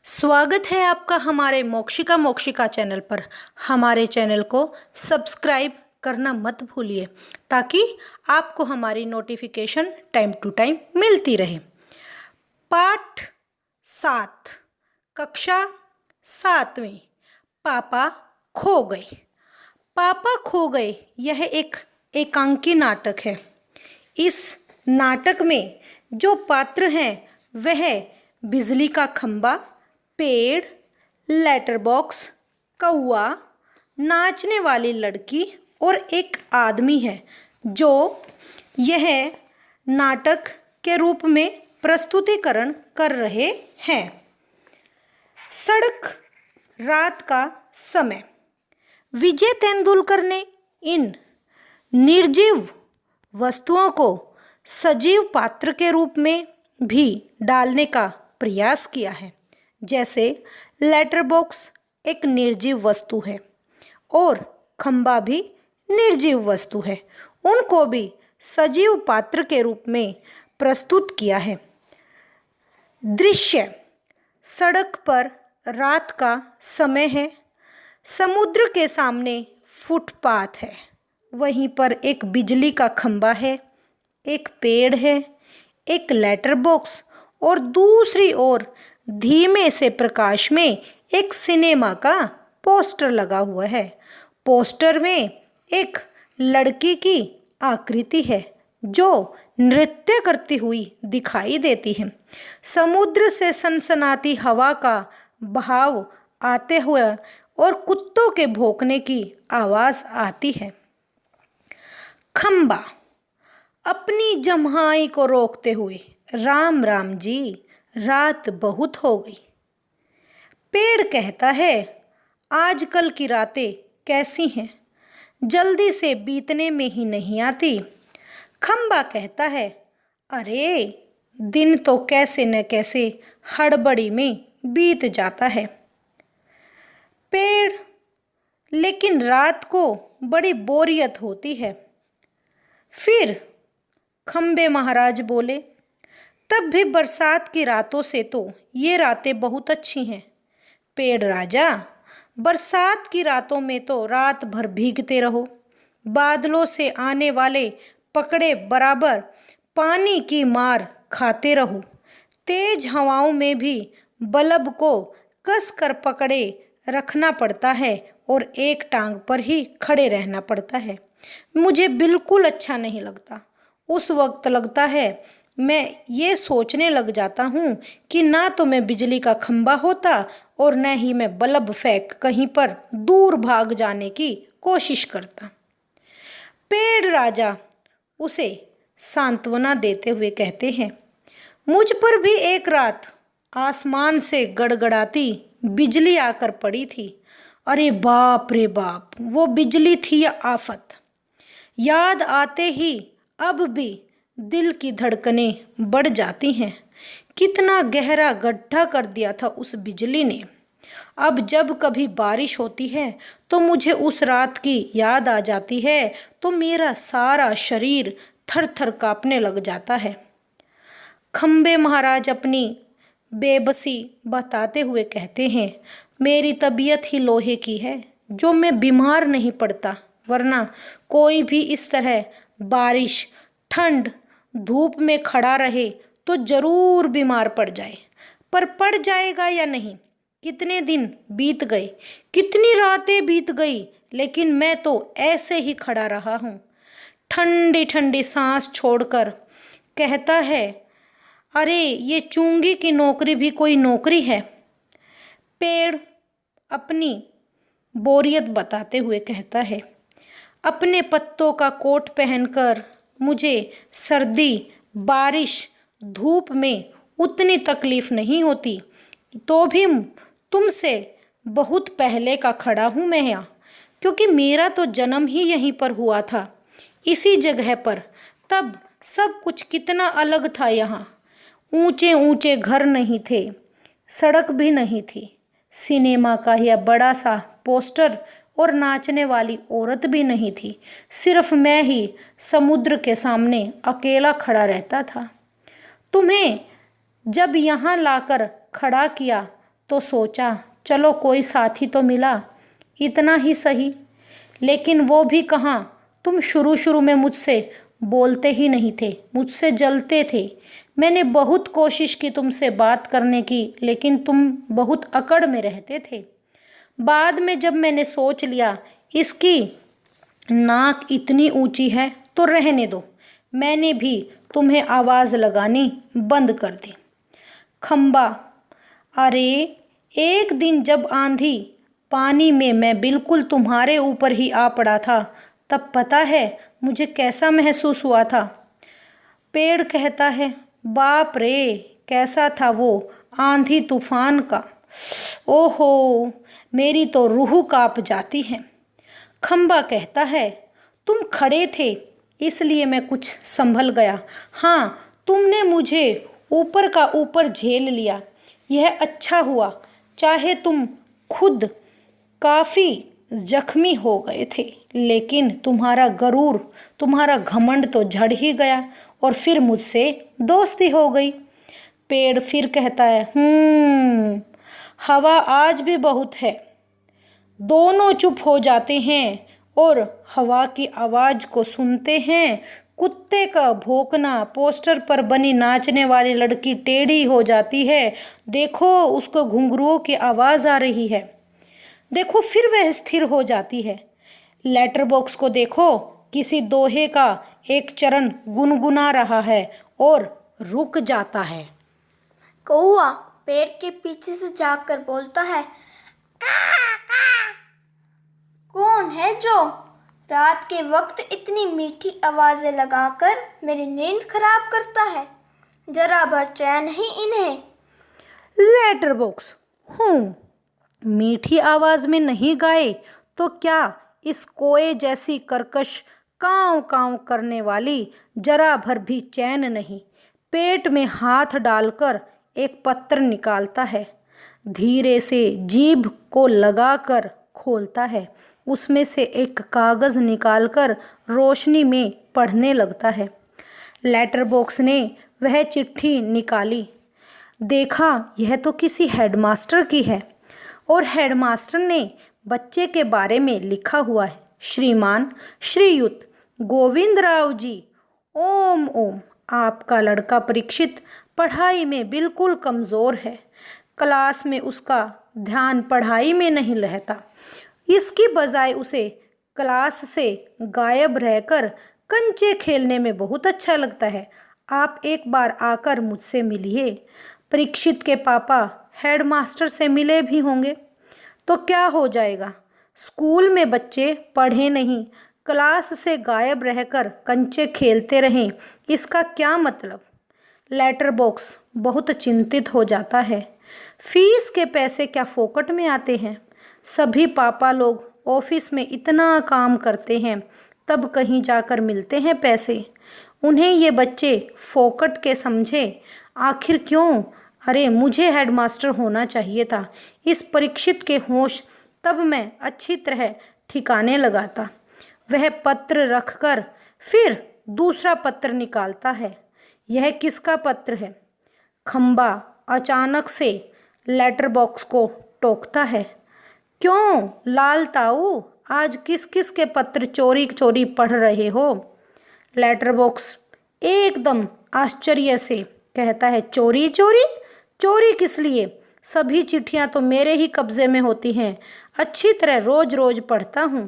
स्वागत है आपका हमारे मोक्षिका मोक्षिका चैनल पर। हमारे चैनल को सब्सक्राइब करना मत भूलिए ताकि आपको हमारी नोटिफिकेशन टाइम टू टाइम मिलती रहे। पाठ 7 कक्षा 7वीं पापा खो गए। पापा खो गए यह एक एकांकी नाटक है। इस नाटक में जो पात्र हैं वह बिजली का खंबा, पेड़, लेटर बॉक्स, कौआ, नाचने वाली लड़की और एक आदमी है जो यह नाटक के रूप में प्रस्तुतिकरण कर रहे हैं। सड़क, रात का समय। विजय तेंदुलकर ने इन निर्जीव वस्तुओं को सजीव पात्र के रूप में भी डालने का प्रयास किया है। जैसे लेटर बॉक्स एक निर्जीव वस्तु है और खंबा भी निर्जीव वस्तु है, उनको भी सजीव पात्र के रूप में प्रस्तुत किया है। दृश्य, सड़क पर रात का समय है, समुद्र के सामने फुटपाथ है, वहीं पर एक बिजली का खंबा है, एक पेड़ है, एक लेटर बॉक्स और दूसरी ओर धीमे से प्रकाश में एक सिनेमा का पोस्टर लगा हुआ है। पोस्टर में एक लड़की की आकृति है जो नृत्य करती हुई दिखाई देती है। समुद्र से सनसनाती हवा का बहाव आते हुए और कुत्तों के भौंकने की आवाज़ आती है। खंबा, अपनी जम्हाई को रोकते हुए, राम राम जी, रात बहुत हो गई। पेड़ कहता है, आजकल की रातें कैसी हैं, जल्दी से बीतने में ही नहीं आती। खंबा कहता है, अरे दिन तो कैसे न कैसे हड़बड़ी में बीत जाता है। पेड़, लेकिन रात को बड़ी बोरियत होती है। फिर खंबे महाराज बोले, तब भी बरसात की रातों से तो ये रातें बहुत अच्छी हैं। पेड़ राजा, बरसात की रातों में तो रात भर भीगते रहो, बादलों से आने वाले पकड़े बराबर पानी की मार खाते रहो, तेज हवाओं में भी बल्ब को कस कर पकड़े रखना पड़ता है और एक टांग पर ही खड़े रहना पड़ता है। मुझे बिल्कुल अच्छा नहीं लगता। उस वक्त लगता है मैं ये सोचने लग जाता हूँ कि ना तो मैं बिजली का खंबा होता और न ही मैं बल्ब फेंक कहीं पर दूर भाग जाने की कोशिश करता। पेड़ राजा उसे सांत्वना देते हुए कहते हैं, मुझ पर भी एक रात आसमान से गड़गड़ाती बिजली आकर पड़ी थी। अरे बाप रे बाप, वो बिजली थी या आफत। याद आते ही अब भी दिल की धड़कनें बढ़ जाती हैं। कितना गहरा गड्ढा कर दिया था उस बिजली ने। अब जब कभी बारिश होती है तो मुझे उस रात की याद आ जाती है तो मेरा सारा शरीर थर थर कांपने लग जाता है। खंबे महाराज अपनी बेबसी बताते हुए कहते हैं, मेरी तबीयत ही लोहे की है जो मैं बीमार नहीं पड़ता, वरना कोई भी इस तरह बारिश, ठंड, धूप में खड़ा रहे तो जरूर बीमार पड़ जाए। पर पड़ जाएगा या नहीं? कितने दिन बीत गए, कितनी रातें बीत गई, लेकिन मैं तो ऐसे ही खड़ा रहा हूँ। ठंडी ठंडी सांस छोड़कर कहता है, अरे ये चूंगी की नौकरी भी कोई नौकरी है। पेड़ अपनी बोरियत बताते हुए कहता है, अपने पत्तों का कोट पहनकर मुझे सर्दी, बारिश, धूप में उतनी तकलीफ नहीं होती, तो भी तुमसे बहुत पहले का खड़ा हूँ मैं यहाँ, क्योंकि मेरा तो जन्म ही यहीं पर हुआ था, इसी जगह पर। तब सब कुछ कितना अलग था। यहाँ ऊंचे ऊंचे घर नहीं थे, सड़क भी नहीं थी, सिनेमा का यह बड़ा सा पोस्टर और नाचने वाली औरत भी नहीं थी। सिर्फ मैं ही समुद्र के सामने अकेला खड़ा रहता था। तुम्हें जब यहाँ लाकर खड़ा किया तो सोचा चलो कोई साथी तो मिला, इतना ही सही। लेकिन वो भी कहाँ, तुम शुरू शुरू में मुझसे बोलते ही नहीं थे, मुझसे जलते थे। मैंने बहुत कोशिश की तुमसे बात करने की, लेकिन तुम बहुत अकड़ में रहते थे। बाद में जब मैंने सोच लिया इसकी नाक इतनी ऊंची है तो रहने दो, मैंने भी तुम्हें आवाज़ लगानी बंद कर दी। खंबा, अरे एक दिन जब आंधी पानी में मैं बिल्कुल तुम्हारे ऊपर ही आ पड़ा था, तब पता है मुझे कैसा महसूस हुआ था। पेड़ कहता है, बाप रे कैसा था वो आंधी तूफान का, ओहो मेरी तो रूह कांप जाती है। खंबा कहता है, तुम खड़े थे इसलिए मैं कुछ संभल गया। हाँ, तुमने मुझे ऊपर का ऊपर झेल लिया, यह अच्छा हुआ। चाहे तुम खुद काफ़ी जख्मी हो गए थे, लेकिन तुम्हारा गरूर, तुम्हारा घमंड तो झड़ ही गया और फिर मुझसे दोस्ती हो गई। पेड़ फिर कहता है, हवा आज भी बहुत है। दोनों चुप हो जाते हैं और हवा की आवाज़ को सुनते हैं। कुत्ते का भौंकना, पोस्टर पर बनी नाचने वाली लड़की टेढ़ी हो जाती है, देखो उसको घुंघरुओं की आवाज़ आ रही है। देखो फिर वह स्थिर हो जाती है। लेटर बॉक्स को देखो, किसी दोहे का एक चरण गुनगुना रहा है और रुक जाता है। कौआ पेड़ के पीछे से जाकर बोलता है, का का। कौन है जो रात के वक्त इतनी मीठी आवाजें लगाकर मेरी नींद खराब करता है? जरा भर चैन ही इन्हें। लेटर बॉक्स, मीठी आवाज में नहीं गाए तो क्या इस कोए जैसी कर्कश काँव काँव करने वाली जरा भर भी चैन नहीं। पेट में हाथ डालकर एक पत्र निकालता है, धीरे से जीभ को लगाकर खोलता है, उसमें से एक कागज़ निकालकर रोशनी में पढ़ने लगता है। लेटर बॉक्स ने वह चिट्ठी निकाली, देखा यह तो किसी हेडमास्टर की है और हेडमास्टर ने बच्चे के बारे में लिखा हुआ है, श्रीमान श्रीयुत गोविंदराव जी, ओम ओम, आपका लड़का परीक्षित पढ़ाई में बिल्कुल कमज़ोर है। क्लास में उसका ध्यान पढ़ाई में नहीं रहता, इसकी बजाय उसे क्लास से गायब रहकर कंचे खेलने में बहुत अच्छा लगता है। आप एक बार आकर मुझसे मिलिए। परीक्षित के पापा हेडमास्टर से मिले भी होंगे तो क्या हो जाएगा, स्कूल में बच्चे पढ़े नहीं, क्लास से गायब रहकर कंचे खेलते रहें, इसका क्या मतलब। लेटर बॉक्स बहुत चिंतित हो जाता है। फीस के पैसे क्या फोकट में आते हैं? सभी पापा लोग ऑफिस में इतना काम करते हैं, तब कहीं जाकर मिलते हैं पैसे। उन्हें ये बच्चे फोकट के समझे, आखिर क्यों? अरे मुझे हेडमास्टर होना चाहिए था। इस परीक्षित के होश तब मैं अच्छी तरह ठिकाने लगाता। वह पत्र रखकर फिर दूसरा पत्र निकालता है। यह किसका पत्र है? खंबा अचानक से लेटर बॉक्स को टोकता है, क्यों लाल ताऊ, आज किस किस के पत्र चोरी चोरी पढ़ रहे हो? लेटर बॉक्स एकदम आश्चर्य से कहता है, चोरी चोरी? चोरी किस लिए? सभी चिट्ठियां तो मेरे ही कब्जे में होती हैं, अच्छी तरह रोज रोज पढ़ता हूँ।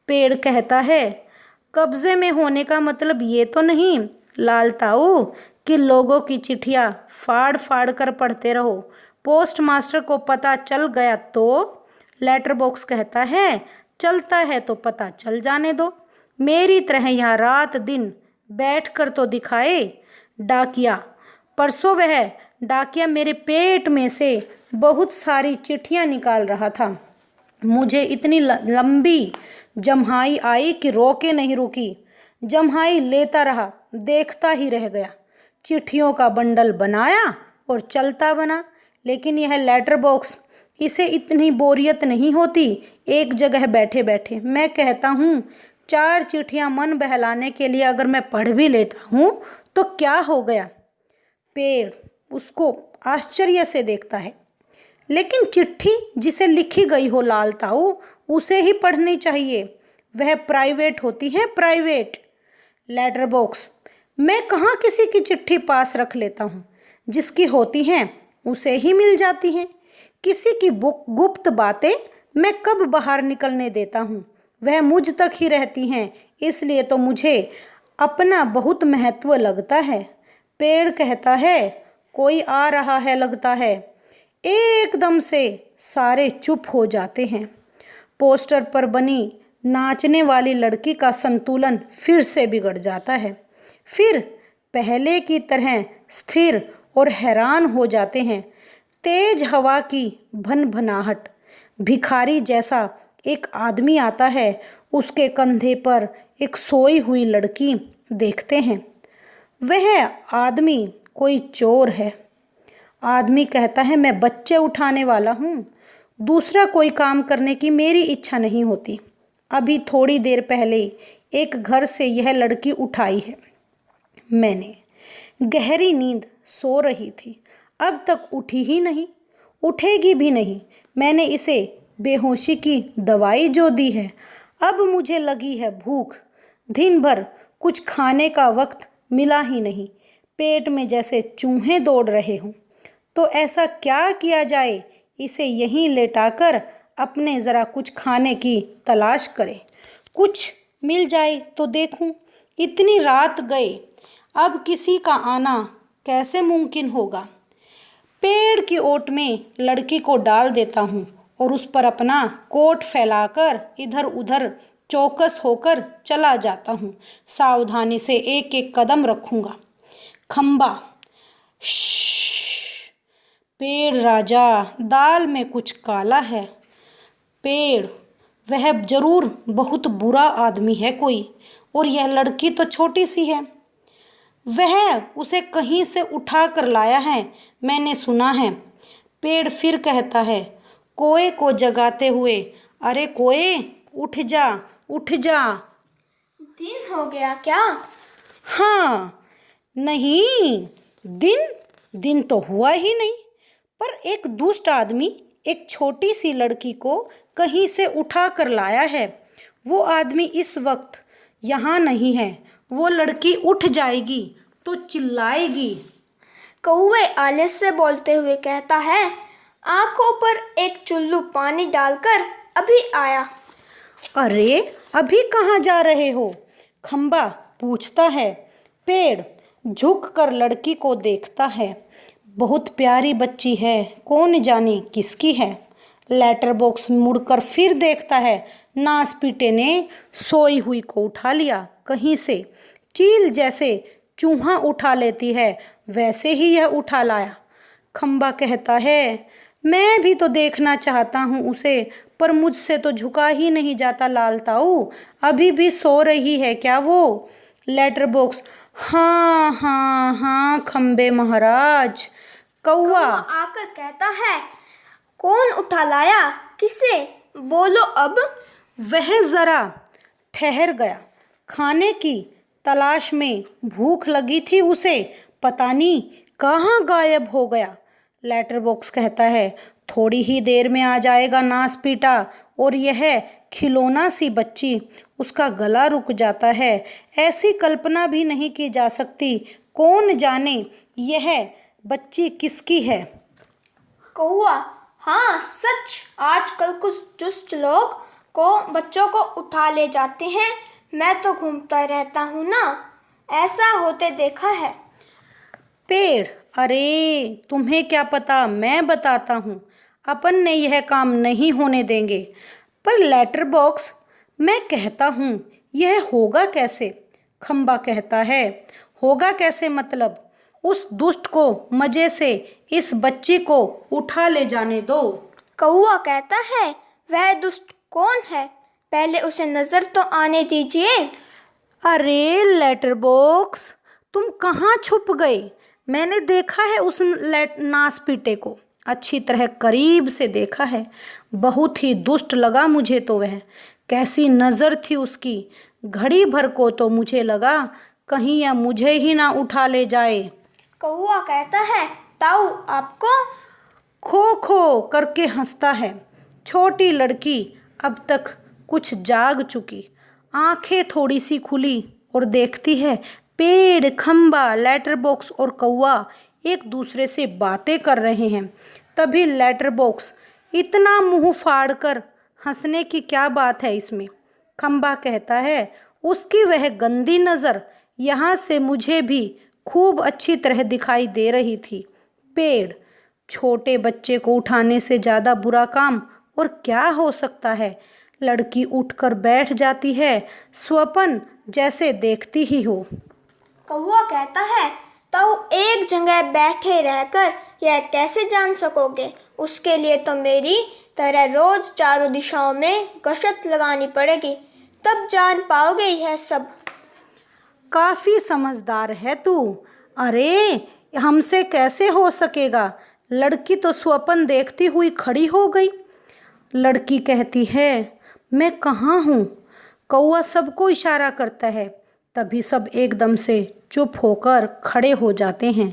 पेड़ कहता है, कब्जे में होने का मतलब ये तो नहीं लाल ताऊ कि लोगों की चिट्ठियाँ फाड़ फाड़ कर पढ़ते रहो, पोस्ट मास्टर को पता चल गया तो? लेटर बॉक्स कहता है, चलता है तो पता चल जाने दो, मेरी तरह यहाँ रात दिन बैठ कर तो दिखाए। डाकिया, परसों वह डाकिया मेरे पेट में से बहुत सारी चिट्ठियाँ निकाल रहा था, मुझे इतनी लंबी जम्हाई आई कि रोके नहीं रुकी। जम्हाई लेता रहा, देखता ही रह गया, चिट्ठियों का बंडल बनाया और चलता बना। लेकिन यह लेटर बॉक्स, इसे इतनी बोरियत नहीं होती एक जगह बैठे बैठे। मैं कहता हूँ 4 चिट्ठियाँ मन बहलाने के लिए अगर मैं पढ़ भी लेता हूँ तो क्या हो गया। पेड़ उसको आश्चर्य से देखता है। लेकिन चिट्ठी जिसे लिखी गई हो लाल ताऊ, उसे ही पढ़नी चाहिए। वह प्राइवेट होती है, प्राइवेट। लेटर बॉक्स, मैं कहाँ किसी की चिट्ठी पास रख लेता हूँ। जिसकी होती हैं उसे ही मिल जाती हैं। किसी की गुप्त बातें मैं कब बाहर निकलने देता हूँ, वह मुझ तक ही रहती हैं। इसलिए तो मुझे अपना बहुत महत्व लगता है। पेड़ कहता है, कोई आ रहा है लगता है। एकदम से सारे चुप हो जाते हैं। पोस्टर पर बनी नाचने वाली लड़की का संतुलन फिर से बिगड़ जाता है। फिर पहले की तरह स्थिर और हैरान हो जाते हैं। तेज हवा की भनभनाहट, भिखारी जैसा एक आदमी आता है। उसके कंधे पर एक सोई हुई लड़की देखते हैं। वह आदमी कोई चोर है। आदमी कहता है, मैं बच्चे उठाने वाला हूँ। दूसरा कोई काम करने की मेरी इच्छा नहीं होती। अभी थोड़ी देर पहले एक घर से यह लड़की उठाई है मैंने। गहरी नींद सो रही थी, अब तक उठी ही नहीं, उठेगी भी नहीं। मैंने इसे बेहोशी की दवाई जो दी है। अब मुझे लगी है भूख। दिन भर कुछ खाने का वक्त मिला ही नहीं। पेट में जैसे चूहे दौड़ रहे हों। तो ऐसा क्या किया जाए, इसे यहीं लेटाकर अपने ज़रा कुछ खाने की तलाश करें। कुछ मिल जाए तो देखूं। इतनी रात गए, अब किसी का आना कैसे मुमकिन होगा। पेड़ की ओट में लड़की को डाल देता हूँ और उस पर अपना कोट फैलाकर इधर उधर चौकस होकर चला जाता हूँ। सावधानी से एक एक कदम रखूँगा। खंबा, श्श्श। पेड़ राजा, दाल में कुछ काला है। पेड़, वह जरूर बहुत बुरा आदमी है कोई, और यह लड़की तो छोटी सी है। वह उसे कहीं से उठा कर लाया है, मैंने सुना है। पेड़ फिर कहता है, कोए को जगाते हुए, अरे कोए, उठ जा, उठ जा। दिन हो गया क्या? हाँ, नहीं, दिन तो हुआ ही नहीं, पर एक दुष्ट आदमी एक छोटी सी लड़की को कहीं से उठा कर लाया है। वो आदमी इस वक्त यहाँ नहीं है। वो लड़की उठ जाएगी तो चिल्लाएगी। कौवे आलस से बोलते हुए कहता है, आंखों पर एक चुल्लू पानी डालकर अभी आया। अरे, अभी कहाँ जा रहे हो? खंबा पूछता है। पेड़ झुक कर लड़की को देखता है। बहुत प्यारी बच्ची है, कौन जाने किसकी है। लेटर बॉक्स मुड़कर फिर देखता है। नासपीटे ने सोई हुई को उठा लिया। कहीं से चील जैसे चूहा उठा लेती है, वैसे ही यह उठा लाया। खंबा कहता है, मैं भी तो देखना चाहता हूँ उसे, पर मुझसे तो झुका ही नहीं जाता लाल ताऊ। अभी भी सो रही है क्या वो? लेटर बॉक्स, हाँ हाँ हाँ खंबे महाराज। कौवा आकर कहता है, कौन उठा लाया, किसे, बोलो अब। वह जरा ठहर गया। खाने की तलाश में भूख लगी थी उसे, पता नहीं कहाँ गायब हो गया। लेटर बॉक्स कहता है, थोड़ी ही देर में आ जाएगा नासपीटा। और यह खिलौना सी बच्ची, उसका गला रुक जाता है। ऐसी कल्पना भी नहीं की जा सकती। कौन जाने यह बच्ची किसकी है। कौआ, हाँ सच, आजकल कुछ दुष्ट लोग को बच्चों को उठा ले जाते हैं। मैं तो घूमता रहता हूँ ना, ऐसा होते देखा है। पेड़, अरे तुम्हें क्या पता, मैं बताता हूँ। अपन ने यह काम नहीं होने देंगे। पर लेटर बॉक्स, मैं कहता हूँ यह होगा कैसे? खंबा कहता है, होगा कैसे मतलब? उस दुष्ट को मजे से इस बच्ची को उठा ले जाने दो। कौआ कहता है, वह दुष्ट कौन है, पहले उसे नजर तो आने दीजिए। अरे लेटर बॉक्स, तुम कहाँ छुप गए? मैंने देखा है उस नासपीटे को, अच्छी तरह करीब से देखा है। बहुत ही दुष्ट लगा मुझे तो वह। कैसी नज़र थी उसकी। घड़ी भर को तो मुझे लगा कहीं यह मुझे ही ना उठा ले जाए। कौआ कहता है, ताऊ आपको? खो खो करके हंसता है। छोटी लड़की अब तक कुछ जाग चुकी, आंखें थोड़ी सी खुली और देखती है पेड़, खंबा, लेटर बॉक्स और कौवा एक दूसरे से बातें कर रहे हैं। तभी लेटर बॉक्स, इतना मुंह फाड़कर हंसने की क्या बात है इसमें? खंबा कहता है, उसकी वह गंदी नज़र यहाँ से मुझे भी खूब अच्छी तरह दिखाई दे रही थी। पेड़, छोटे बच्चे को उठाने से ज़्यादा बुरा काम और क्या हो सकता है? लड़की उठकर बैठ जाती है, स्वप्न जैसे देखती ही हो। कौवा कहता है, तो एक जगह बैठे रहकर यह कैसे जान सकोगे? उसके लिए तो मेरी तरह रोज चारों दिशाओं में गश्त लगानी पड़ेगी, तब जान पाओगे यह सब। काफ़ी समझदार है तू। अरे, हमसे कैसे हो सकेगा? लड़की तो स्वप्न देखती हुई खड़ी हो गई। लड़की कहती है, मैं कहाँ हूँ? कौवा सबको इशारा करता है। तभी सब एकदम से चुप होकर खड़े हो जाते हैं।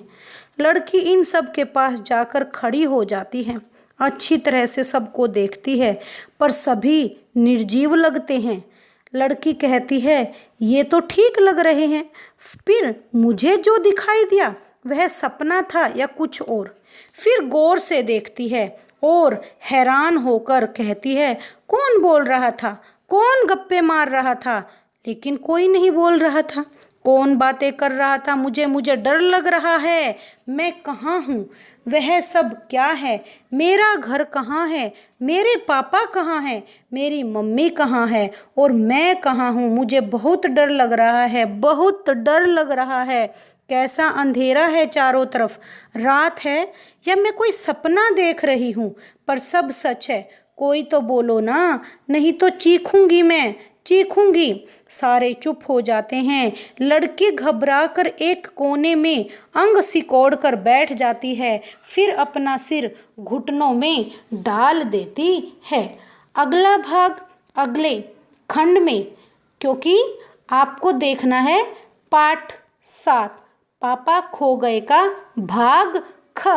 लड़की इन सब के पास जाकर खड़ी हो जाती है, अच्छी तरह से सबको देखती है, पर सभी निर्जीव लगते हैं। लड़की कहती है, ये तो ठीक लग रहे हैं, फिर मुझे जो दिखाई दिया वह सपना था या कुछ और? फिर गौर से देखती है और हैरान होकर कहती है, कौन बोल रहा था? कौन गप्पे मार रहा था? लेकिन कोई नहीं बोल रहा था। कौन बातें कर रहा था? मुझे डर लग रहा है। मैं कहाँ हूँ? वह सब क्या है? मेरा घर कहाँ है? मेरे पापा कहाँ हैं? मेरी मम्मी कहाँ है? और मैं कहाँ हूँ? मुझे बहुत डर लग रहा है, बहुत डर लग रहा है। कैसा अंधेरा है चारों तरफ। रात है या मैं कोई सपना देख रही हूँ? पर सब सच है। कोई तो बोलो ना, नहीं तो चीखूंगी, मैं चीखूंगी। सारे चुप हो जाते हैं। लड़की घबराकर एक कोने में अंग सिकोड़ कर बैठ जाती है, फिर अपना सिर घुटनों में डाल देती है। अगला भाग अगले खंड में, क्योंकि आपको देखना है पाठ 7, पापा खो गए का भाग ख।